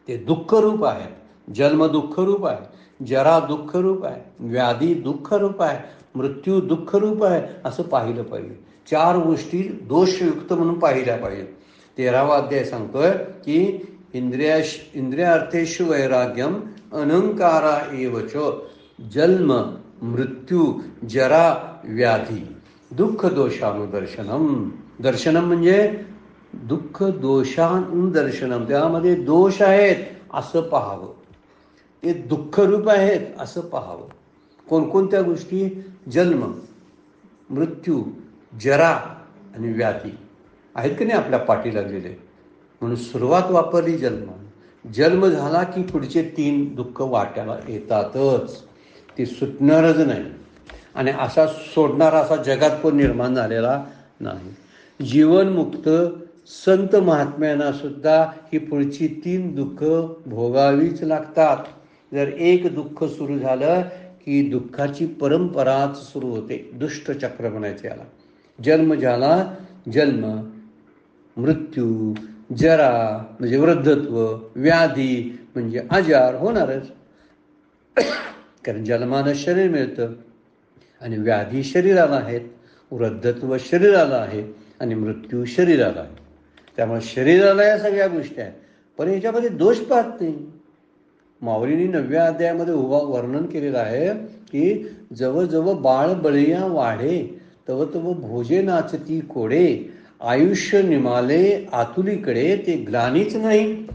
ते दुःखरूप आहे. जन्म दुःखरूप आहे, जरा दुःखरूप आहे, व्याधी दुःखरूप आहे, मृत्यू दुःखरूप आहे, असं पाहिलं पाहिजे. 4 गोष्टी दोषयुक्त म्हणून पाहिल्या पाहिजे. 13वा अध्याय सांगतोय की इंद्रियार्थेषु वैराग्यम अनंकारा एवच जन्म मृत्यू जरा व्याधी दुःख दोषानुदर्शनम. दर्शनम म्हणजे दुःख दोषानुदर्शनम. त्यामध्ये दोष आहेत असं पाहावं, ते दुःखरूप आहेत असं पाहावं. कोणकोणत्या गोष्टी? जन्म, मृत्यू, जरा आणि व्याधी आहेत की नाही आपल्या पाठी लागलेले. म्हणून सुरुवात वापरली जन्म. जन्म झाला की पुढचे 3 दुःख वाट्याला येतातच, ती सुटणारच नाही. आणि असा सोडणारा असा जगात कोण निर्माण झालेला नाही. जीवनमुक्त संत महात्म्यांना सुद्धा ही पुढची 3 दुःख भोगावीच लागतात. जर एक दुःख सुरू झालं की दुःखाची परंपराच सुरू होते. दुष्टचक्र म्हणायचे याला. जन्म झाला, जन्म, मृत्यू, जरा म्हणजे वृद्धत्व, व्याधी म्हणजे आजार होणारच. कारण जन्मानं शरीर मिळतं आणि व्याधी शरीराला आहेत, वृद्धत्व शरीराला आहे आणि मृत्यू शरीराला आहे. त्यामुळे शरीराला या सगळ्या गोष्टी आहेत, पण याच्यामध्ये दोष पाहत नाही. माऊलींनी 9व्या अध्यायामध्ये वर्णन केलेलं आहे की जवळ बाळ बळिया वाढे तव तव भोजे नाचती कोडे, आयुष्य निमाले आतुलीकडे ते ग्लानीच नाही.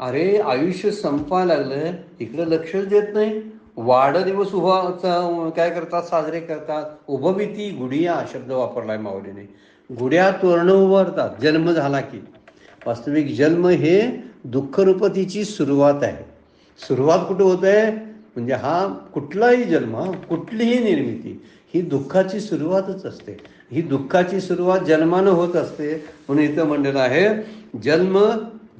अरे आयुष्य संपायला लागलं, इकडे लक्षच देत नाही. वाढदिवस काय करतात, साजरे करतात. उभविती गुढिया शब्द वापरलाय माऊलीने. गुढ्या तोरणं उभारतात जन्म झाला की. वास्तविक जन्म हे दुःखरूपतीची सुरुवात आहे. सुरुवात कुठं होत आहे? म्हणजे हा कुठलाही जन्म, कुठलीही निर्मिती ही दुःखाची सुरुवातच असते. ही दुःखाची सुरुवात जन्मानं होत असते. म्हणून इथं म्हणलेलं आहे जन्म,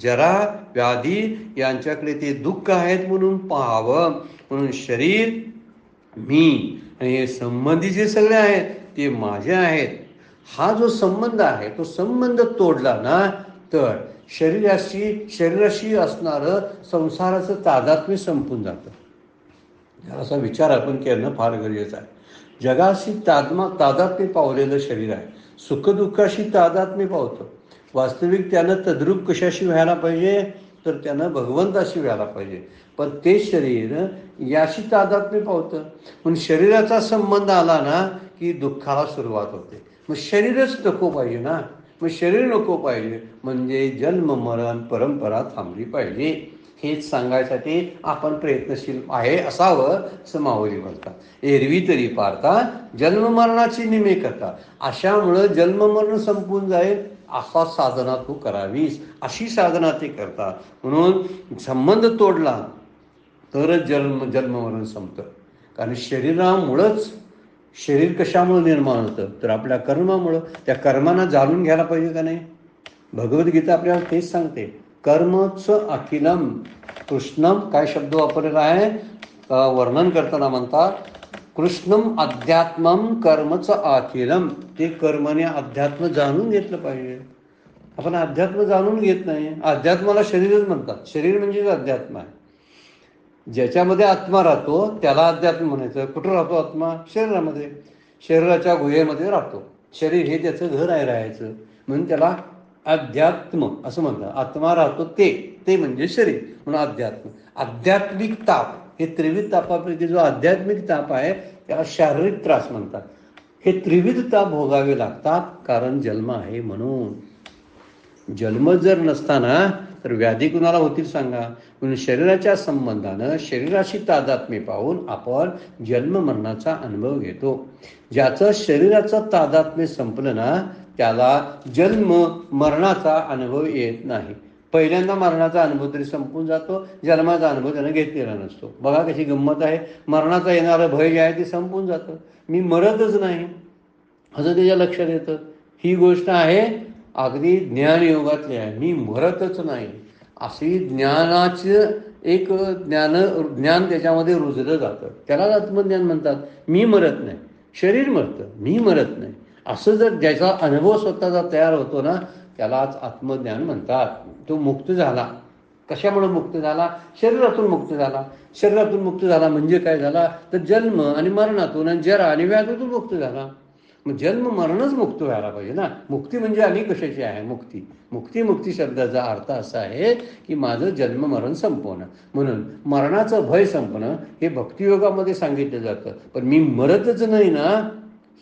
जरा, व्याधी यांच्याकडे ते दुःख आहेत म्हणून पाहावं. म्हणून शरीर मी आणि हे संबंधी जे सगळे आहेत ते माझे आहेत. हा जो संबंध आहे तो संबंध तोडला ना तर शरीराशी असणारं संसाराचं तादात्म्य संपून जातं. असा विचार आपण करणं फार गरजेचं आहे. जगाशी तादात्म्य पावलेलं शरीर आहे. सुखदुःखाशी तादात्म्य पावतं. वास्तविक त्यानं तद्रूप कशाशी व्हायला पाहिजे? तर त्यानं भगवंताशी व्हायला पाहिजे. पण ते शरीर याशी तादात्म्य पावतं. पण शरीराचा संबंध आला ना की दुःखाला सुरुवात होते. मग शरीरच नको पाहिजे ना. मग शरीर नको पाहिजे म्हणजे जन्म मरण परंपरा थांबली पाहिजे. हेच सांगायसाठी आपण प्रयत्नशील आहे असावं असं माऊली म्हणतात. एरवी तरी पारता जन्ममरणाची निमे करता. अशामुळं जन्ममरण संपून जाईल असा साधना तू करावीस, अशी साधना ते करतात. म्हणून संबंध तोडला तरच जन्ममरण संपतं. कारण शरीरामुळंच, शरीर कशामुळे निर्माण होतं तर आपल्या कर्मामुळं. त्या कर्मांना जाणून घ्यायला पाहिजे का नाही? भगवद्गीता आपल्याला तेच सांगते. कर्मच अखिलम कृष्णम. काय शब्द वापरलेला आहे? वर्णन करताना म्हणतात कृष्णम अध्यात्मम कर्मच अखिलम. ते कर्मने अध्यात्म जाणून घेतलं पाहिजे. आपण अध्यात्म जाणून घेत नाही. अध्यात्माला शरीरच म्हणतात. शरीर म्हणजेच अध्यात्म आहे. ज्याच्यामध्ये आत्मा राहतो त्याला अध्यात्म म्हणायचं. कुठं राहतो आत्मा? शरीरामध्ये. शरीराच्या गुहेमध्ये राहतो. शरीर हे त्याचं घर आहे राहायचं, म्हणून त्याला अध्यात्म असं म्हणतात. आत्मा राहतो ते म्हणजे शरीर, म्हणून अध्यात्म. आध्यात्मिक ताप, हे त्रिविध तापापैकी जो आध्यात्मिक ताप आहे त्याला शारीरिक त्रास म्हणतात. हे त्रिविध ताप भोगावे लागतात कारण जन्म आहे म्हणून. जन्म जर नसताना तर व्याधी कुणाला होतील सांगा? म्हणून शरीराच्या संबंधानं शरीराशी तादात्म्य पाहून आपण जन्म मरणाचा अनुभव घेतो. ज्याचं शरीराचं तादात्म्य संपलं ना त्याला जन्म मरणाचा अनुभव येत नाही. पहिल्यांदा मरणाचा अनुभव तरी संपून जातो, जन्माचा अनुभव त्यानं घेतलेला नसतो. बघा कशी गंमत आहे. मरणाचा येणारं भय जे आहे ते संपून जातं. मी मरतच नाही असं त्याच्या लक्षात येतं. ही गोष्ट आहे अगदी ज्ञानयोगातली आहे. मी मरतच नाही अशी ज्ञानाचं एक ज्ञान त्याच्यामध्ये रुजलं जातं. त्याला आत्मज्ञान म्हणतात. मी मरत नाही, शरीर मरतं, मी मरत नाही असं जर ज्याचा अनुभव स्वतःचा तयार होतो ना, त्यालाच आत्मज्ञान म्हणतात. तो मुक्त झाला. कशामुळे मुक्त झाला? शरीरातून मुक्त झाला. शरीरातून मुक्त झाला म्हणजे काय झाला? तर जन्म आणि मरणातून आणि जरा आणि व्याधीतून मुक्त झाला. मग जन्म मरणच मुक्त व्हायला पाहिजे ना. मुक्ती म्हणजे अनेक कशाची आहे? मुक्ती शब्दाचा अर्थ असा आहे की माझं जन्म मरण संपवणं. म्हणून मरणाचं भय संपणं हे भक्तियोगामध्ये सांगितलं जातं. पण मी मरतच नाही ना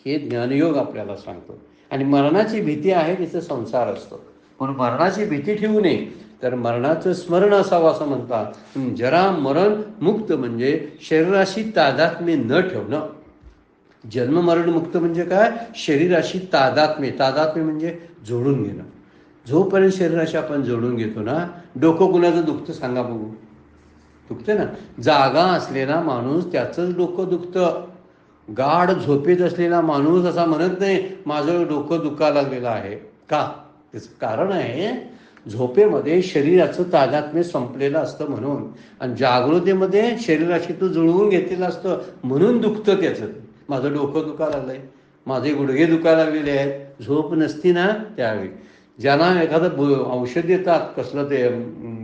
हे ज्ञानयोग आपल्याला सांगतो. आणि मरणाची भीती आहे तिथं संसार असतो. म्हणून मरणाची भीती ठेवू नये, तर मरणाचं स्मरण असावं असं म्हणतात. जरा मरण मुक्त म्हणजे शरीराशी तादात्म्य न ठेवणं. जन्म मरण मुक्त म्हणजे काय? शरीराशी तादात्म्य म्हणजे जोडून घेणं. जोपर्यंत शरीराशी आपण जोडून घेतो ना, डोकं कुणाचं दुखतं सांगा बघू? दुखतं ना. जागा असलेला माणूस त्याचंच डोकं दुखतं. गाढ झोपेत असलेला माणूस असा म्हणत नाही माझं डोकं दुखायला लागलेलं आहे. का? त्याचं कारण आहे झोपेमध्ये शरीराचं तादात्म्य संपलेलं असतं म्हणून, आणि जागृतीमध्ये शरीराशी तो जुळवून घेतलेलं असतं म्हणून दुखतं त्याचं. माझं डोकं दुखायला लागलंय, माझे गुडघे दुखायला लागलेले आहेत. झोप नसती ना त्यावेळी. ज्यांना एखादं औषध देतात, कसलं ते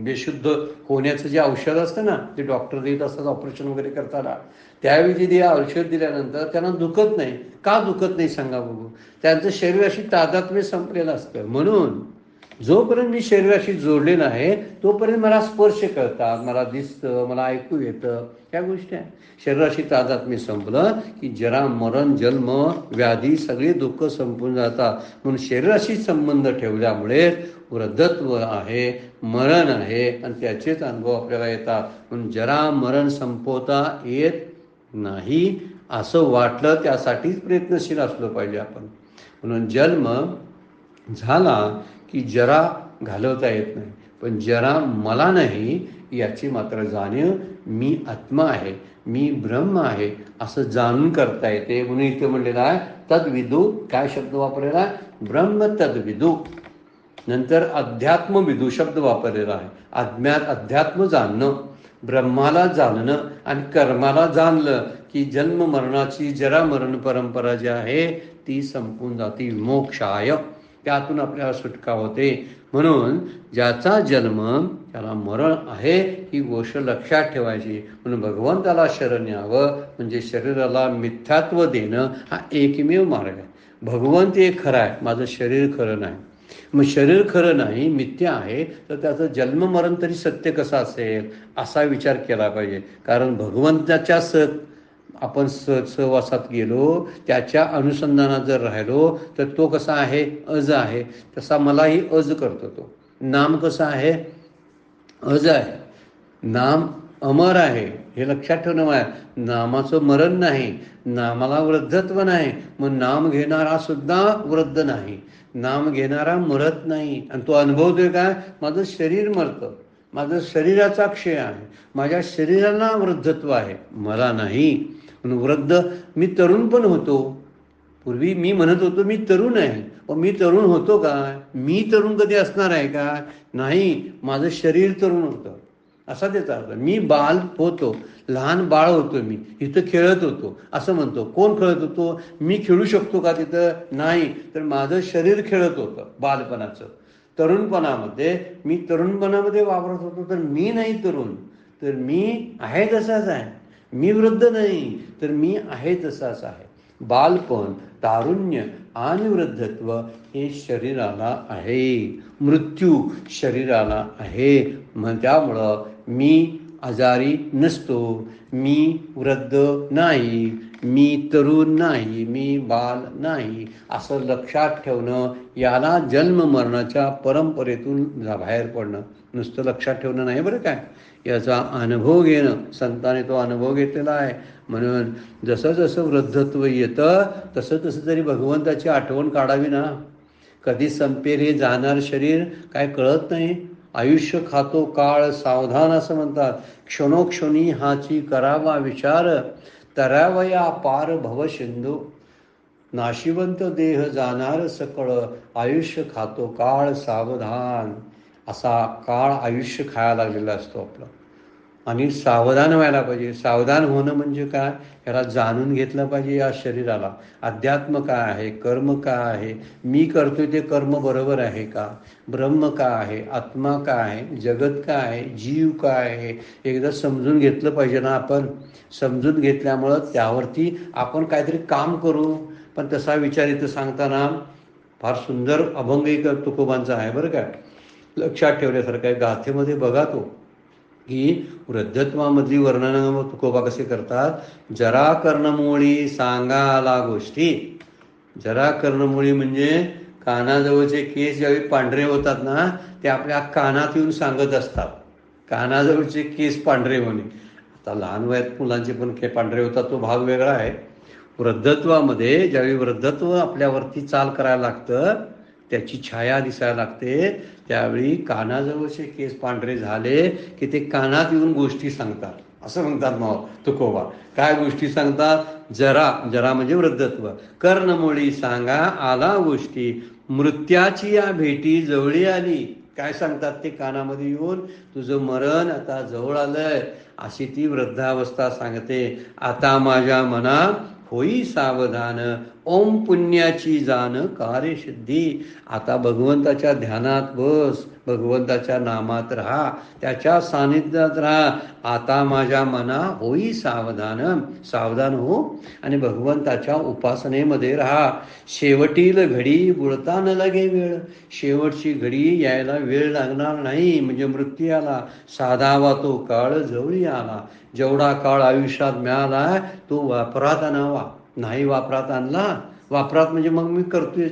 बेशुद्ध होण्याचं जे औषध असतं ना, ते डॉक्टर देत असतात ऑपरेशन वगैरे करताना, त्यावेळी जे औषध दिल्यानंतर त्यांना दुखत नाही. का दुखत नाही सांगा बघू? त्यांचं शरीराशी तादात्म्य संपलेलं असतं. म्हणून जोपर्यंत मी शरीराशी जोडलेलं आहे तोपर्यंत मला स्पर्श करतात, मला दिसतं, मला ऐकू येतं, ह्या गोष्टी आहे. शरीराशी तादात्म्य संपलं की जरा मरण जन्म व्याधी सगळी दुःख संपून जातात. म्हणून शरीराशी संबंध ठेवल्यामुळे वृद्धत्व आहे, मरण आहे आणि त्याचेच अनुभव आपल्याला येतात. म्हणून जरा मरण संपवता येत नाही असं वाटलं त्यासाठीच प्रयत्नशील असलो पाहिजे आपण. म्हणून जन्म झाला की जरा घालवता येत नाही, पण जरा मला नाही याची मात्र जाणीव मी आत्मा आहे, मी ब्रह्म आहे असं जाणून करता येते. म्हणून इथे म्हणलेलं आहे तद्विदू. काय शब्द वापरलेला आहे? ब्रह्म तद्विदू. नंतर अध्यात्मविदू शब्द वापरलेला आहे. अध्यात्म जाणणं, ब्रह्माला जाणणं आणि कर्माला जाणलं की जन्म मरणाची जरा मरण परंपरा जी आहे ती संपून जाते. मोक्षाय, त्यातून आपल्याला सुटका होते. म्हणून ज्याचा जन्म त्याला मरण आहे ही गोष्ट लक्षात ठेवायची. म्हणून भगवंताला शरण यावं म्हणजे शरीराला मिथ्यात्व देणं हा एकमेव मार्ग आहे. भगवंत एक खरा आहे, माझं शरीर खरं नाही. मग शरीर खरं नाही, मिथ्या आहे, तर त्याचं जन्म मरण तरी सत्य कसं असेल असा विचार केला पाहिजे. कारण भगवंताच्या आपण सहवासात गेलो, त्याच्या अनुसंधानात जर राहिलो तर तो कसा आहे? अज आहे. तसा मलाही अज करतो तो. नाम कसं आहे? अज आहे. नाम अमर आहे, हे लक्षात ठेवणं आहे. नामाचं मरण नाही, नामाला वृद्धत्व नाही. मग नाम घेणारा सुद्धा वृद्ध नाही, नाम घेणारा मरत नाही. आणि तो अनुभवतोय काय? माझं शरीर मरतं, माझं शरीराचा क्षय आहे, माझ्या शरीराला वृद्धत्व आहे, मला नाही. म्हणून वृद्ध मी तरुण पण होतो. पूर्वी मी म्हणत होतो मी तरुण आहे, पण मी तरुण होतो का? मी तरुण कधी असणार आहे का? नाही, माझं शरीर तरुण होतं असा त्याचा अर्थ. मी बाल होतो, लहान बाळ होतो, मी इथं खेळत होतो असं म्हणतो. कोण खेळत होतो? मी खेळू शकतो का तिथं? नाही, तर माझं शरीर खेळत होतं बालपणाचं. तरुणपणामध्ये मी तरुणपणामध्ये वावरत होतो, तर मी नाही तरुण, तर मी आहे तसाच आहे. मी वृद्ध नाही, तर मी आहे तसाच आहे. बालपण, तारुण्य आणि वृद्धत्व हे शरीराला आहे, मृत्यू शरीराला आहे. मग त्यामुळं मी आजारी नसतो, मी वृद्ध नाही, मी तरुण नाही, मी बाल नाही असं लक्षात ठेवणं, याला जन्म मरणाच्या परंपरेतून बाहेर पडणं. नुसतं लक्षात ठेवणं नाही बरं काय, याचा अनुभव घेणं. संतांनी तो अनुभव घेतलेला आहे. म्हणून जसं जसं वृद्धत्व येतं तसं तसं तरी भगवंताची आठवण काढावी ना. कधी संपेल हे जाणार शरीर काय कळत नाही. आयुष्य खातो काळ सावधान असं म्हणतात. क्षणोक्षणी हाची करावा विचार, तरावया पार भव सिंधू. नाशिवंत देह जाणार सकळ, आयुष्य खातो काळ सावधान. असा काळ आयुष्य खायला लागलेला असतो आपलं. आणि सावधान व्हायला पाहिजे. सावधान होणं म्हणजे काय, याला जाणून घेतलं पाहिजे या शरीराला. अध्यात्म काय आहे, कर्म काय आहे, मी करतोय ते कर्म बरोबर आहे का, ब्रह्म काय आहे, आत्मा काय आहे, जगत काय आहे, जीव काय आहे, एकदा समजून घेतलं पाहिजे ना आपण. समजून घेतल्यामुळं त्यावरती आपण काहीतरी काम करू. पण तसा विचार इथं सांगताना फार सुंदर अभंग एक तुकोबांचा आहे बरं काय, लक्षात ठेवण्यासारखं आहे. गाथेमध्ये बघा तो की वृद्धत्वामधली वर्णन तुकोबा कसे करतात. जरा कर्णमुळी सांगाला गोष्टी. जरा कर्णमुळी म्हणजे कानाजवळचे केस ज्यावेळी पांढरे होतात ना, ते आपल्या कानात येऊन सांगत असतात. कानाजवळचे केस पांढरे होणे. आता लहान वयात मुलांचे पण पांढरे होतात, तो भाग वेगळा आहे. वृद्धत्वामध्ये ज्यावेळी वृद्धत्व आपल्यावरती चाल करायला लागतं, त्याची छाया दिसायला लागते, त्यावेळी कानाजवळचे केस पांढरे झाले की ते कानात येऊन गोष्टी सांगतात. असं म्हणतात मग तुकोबा. काय गोष्टी सांगतात. जरा, जरा म्हणजे वृद्धत्व. कर्णमुळी सांगा आला गोष्टी, मृत्याची या भेटी जवळी आली. काय सांगतात ते कानामध्ये येऊन, तुझं मरण आता जवळ आलंय, अशी ती वृद्धावस्था सांगते. आता माझ्या मना होई सावधान, ओम पुण्याची जाण कार्यसिद्धी. आता भगवंताच्या ध्यानात बस, भगवंताच्या नामात राहा, त्याच्या सानिध्यात राहा. आता माझ्या मना होई सावधान, सावधान हो आणि भगवंताच्या उपासनेमध्ये राहा. शेवटील घडी बुळता न लगे वेळ. शेवटची घडी यायला वेळ लागणार नाही, म्हणजे मृत्यू आला. साधावा तो काळ जवळी आला. जेवढा काळ आयुष्यात मिळाला तो वापरात आणावा. नाही वापरात आणला, वापरात म्हणजे मग मी करतोय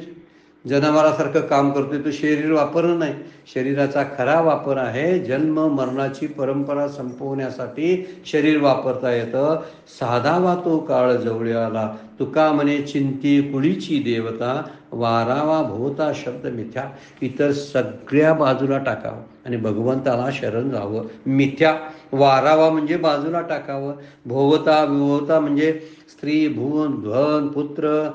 जनावरासारखं काम करतोय, तो शरीर वापरणं नाही. शरीराचा खरा वापर आहे जन्म मरणाची परंपरा संपवण्यासाठी शरीर वापरता येतं. साधावा तो काळ जवळ आला. तुका म्हणे चिंती कुळीची देवता, वारावा भोवता शब्द मिथ्या. इतर सगळ्या बाजूला टाकावं आणि भगवंताला शरण जावं. मिथ्या वारावा म्हणजे बाजूला टाकावं. भोवता विभोवता म्हणजे स्त्री भून धन पुत्र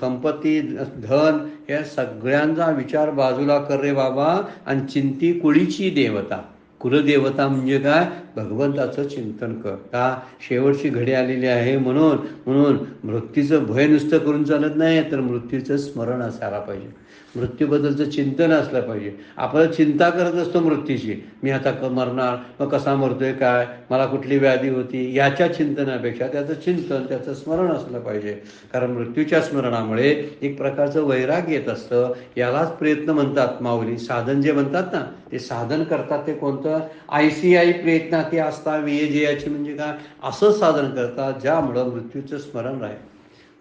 संपत्ती धन या सगळ्यांचा विचार बाजूला कर रे बाबा. आणि चिंती कुळीची देवता. कुलदेवता म्हणजे काय, भगवंताचं चिंतन कर. का शेवटची घडी आलेली आहे म्हणून म्हणून मृत्यूचं भय नुसतं करून चालत नाही, तर मृत्यूचं स्मरण असायला पाहिजे. मृत्यूबद्दलचं चिंतन असलं पाहिजे. आपण चिंता करत असतो मृत्यूची, मी आता मरणार, मग कसा मरतोय, काय मला कुठली व्याधी होती, याच्या चिंतनापेक्षा त्याचं चिंतन त्याचं स्मरण असलं पाहिजे. कारण मृत्यूच्या स्मरणामुळे एक प्रकारचं वैराग्य येत असतं. यालाच प्रयत्न म्हणतात माऊली. साधन जे म्हणतात ना, ते साधन करतात ते कोणतं, ICI प्रयत्नाती असता विजयाची म्हणजे काय, असं साधन करतात ज्यामुळं मृत्यूचं स्मरण राहील.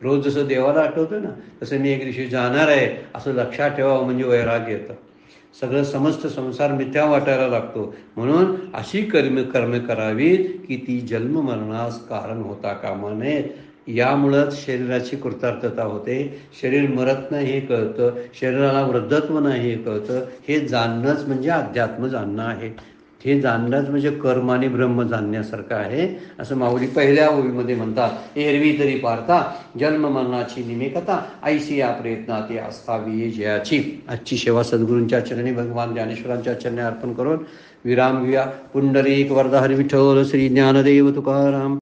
रोज जसं देवाला आठवतं ना, तसं मी एक दिवशी जाणार आहे असं लक्षात ठेवावं, म्हणजे वैराग्य येतं. सगळं समस्त संसार मिथ्या वाटायला लागतो. म्हणून अशी कर्म करावीत की ती जन्म मरणास कारण होता कामा नये. यामुळंच शरीराची कृतार्थता होते. शरीर मरत नाही हे कळतं, शरीराला वृद्धत्व नाही हे कळतं. हे जाणणंच म्हणजे अध्यात्म जाणणं आहे. हे जाणणंच म्हणजे कर्म आणि ब्रह्म जाणण्यासारखं आहे, असं माऊली पहिल्या ओळीमध्ये म्हणतात. एरवी तरी पार्था जन्म मरणाची निमिकता, ऐशी या प्रयत्नात आस्थावी जयाची. आजची सेवा सद्गुरूंच्या चरणी भगवान ज्ञानेश्वरांच्या चरणी अर्पण करून विराम घेऊया. पुंडलिक वरदा हरी विठ्ठल श्री ज्ञानदेव तुकाराम.